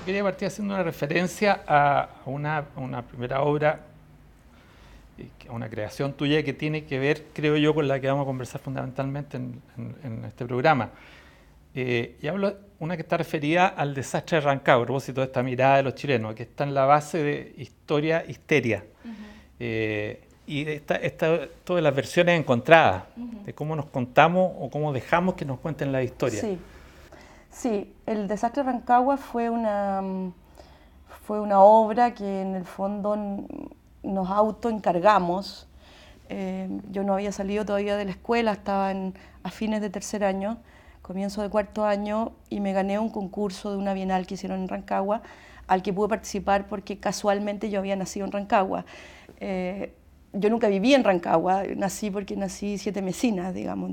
Yo quería partir haciendo una referencia a una primera obra, a una creación tuya que tiene que ver, creo yo, con la que vamos a conversar fundamentalmente en este programa. Y hablo una que está referida al desastre de Rancagua, a propósito de esta mirada de los chilenos, que está en la base de Historia Histeria. Y esto de las versiones encontradas, de cómo nos contamos o cómo dejamos que nos cuenten la historia. Sí, el desastre de Rancagua fue una obra que en el fondo nos autoencargamos. Yo no había salido todavía de la escuela, estaba a fines de tercer año, comienzo de cuarto año, y me gané un concurso de una bienal que hicieron en Rancagua, al que pude participar porque casualmente yo había nacido en Rancagua. Yo nunca viví en Rancagua, nací porque nací Siete Mesinas, digamos,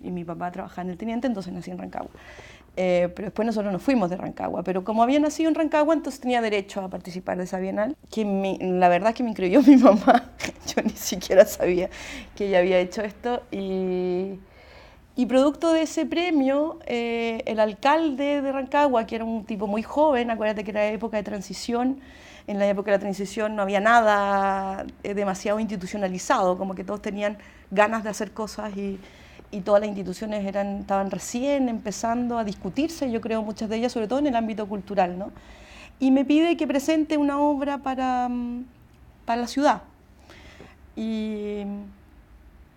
y mi papá trabajaba en el Teniente, entonces nací en Rancagua. Pero después nosotros nos fuimos de Rancagua, pero como había nacido en Rancagua, entonces tenía derecho a participar de esa bienal, la verdad es que me inscribió mi mamá. Yo ni siquiera sabía que ella había hecho esto, y producto de ese premio, el alcalde de Rancagua, que era un tipo muy joven, acuérdate que era época de transición, en la época de la transición no había nada demasiado institucionalizado, como que todos tenían ganas de hacer cosas y todas las instituciones estaban recién empezando a discutirse, yo creo, muchas de ellas, sobre todo en el ámbito cultural, ¿no? Y me pide que presente una obra para la ciudad. Y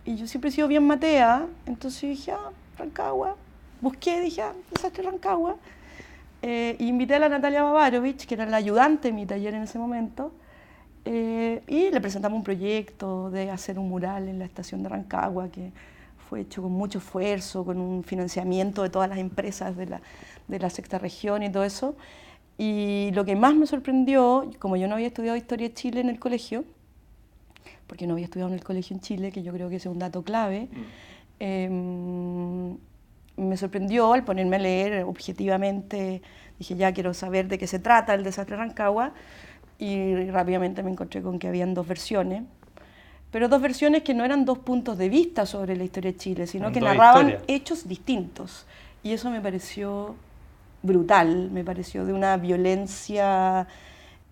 yo siempre he sido bien matea, entonces dije, Rancagua. Busqué, dije, desastre Rancagua. Invité a la Natalia Babarovich, que era la ayudante de mi taller en ese momento, y le presentamos un proyecto de hacer un mural en la estación de Rancagua, que fue hecho con mucho esfuerzo, con un financiamiento de todas las empresas de la sexta región y todo eso. Y lo que más me sorprendió, como yo no había estudiado Historia de Chile en el colegio, porque no había estudiado en el colegio en Chile, que yo creo que ese es un dato clave, me sorprendió al ponerme a leer objetivamente. Dije, ya quiero saber de qué se trata el desastre de Rancagua, y rápidamente me encontré con que habían dos versiones, pero dos versiones que no eran dos puntos de vista sobre la historia de Chile, sino que narraban hechos distintos. Y eso me pareció brutal, me pareció de una violencia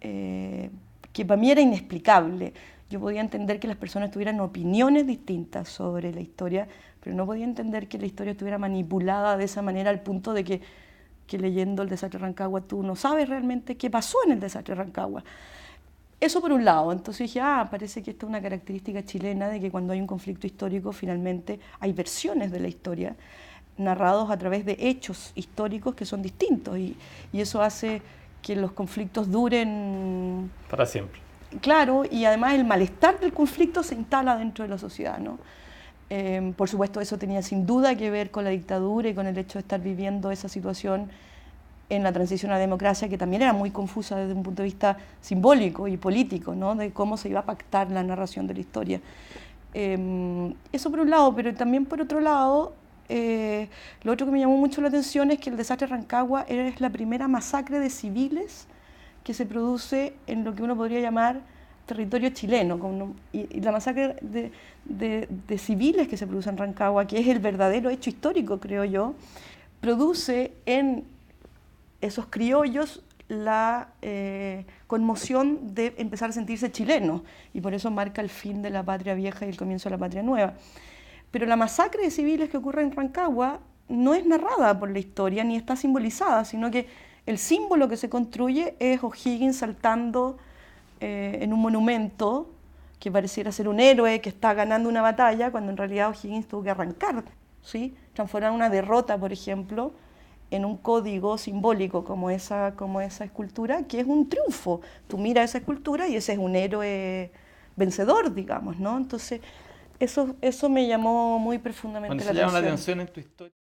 que para mí era inexplicable. Yo podía entender que las personas tuvieran opiniones distintas sobre la historia, pero no podía entender que la historia estuviera manipulada de esa manera al punto de que leyendo el desastre de Rancagua tú no sabes realmente qué pasó en el desastre de Rancagua. Eso por un lado. Entonces dije, parece que esta es una característica chilena de que cuando hay un conflicto histórico finalmente hay versiones de la historia narrados a través de hechos históricos que son distintos, y eso hace que los conflictos duren para siempre. Claro, y además el malestar del conflicto se instala dentro de la sociedad, ¿no? Por supuesto, eso tenía sin duda que ver con la dictadura y con el hecho de estar viviendo esa situación en la transición a la democracia, que también era muy confusa desde un punto de vista simbólico y político, ¿no? De cómo se iba a pactar la narración de la historia. Eso por un lado, pero también por otro lado, lo otro que me llamó mucho la atención es que el desastre de Rancagua es la primera masacre de civiles que se produce en lo que uno podría llamar territorio chileno, y la masacre de civiles que se produce en Rancagua, que es el verdadero hecho histórico, creo yo, produce en esos criollos la conmoción de empezar a sentirse chilenos, y por eso marca el fin de la patria vieja y el comienzo de la patria nueva. Pero la masacre de civiles que ocurre en Rancagua no es narrada por la historia ni está simbolizada, sino que el símbolo que se construye es O'Higgins saltando en un monumento que pareciera ser un héroe que está ganando una batalla, cuando en realidad O'Higgins tuvo que arrancar, ¿sí? Transformar una derrota, por ejemplo, en un código simbólico como esa escultura, que es un triunfo. Tú miras esa escultura y ese es un héroe vencedor, digamos, ¿no? Entonces, eso me llamó muy profundamente la atención. Llama la atención en tu historia.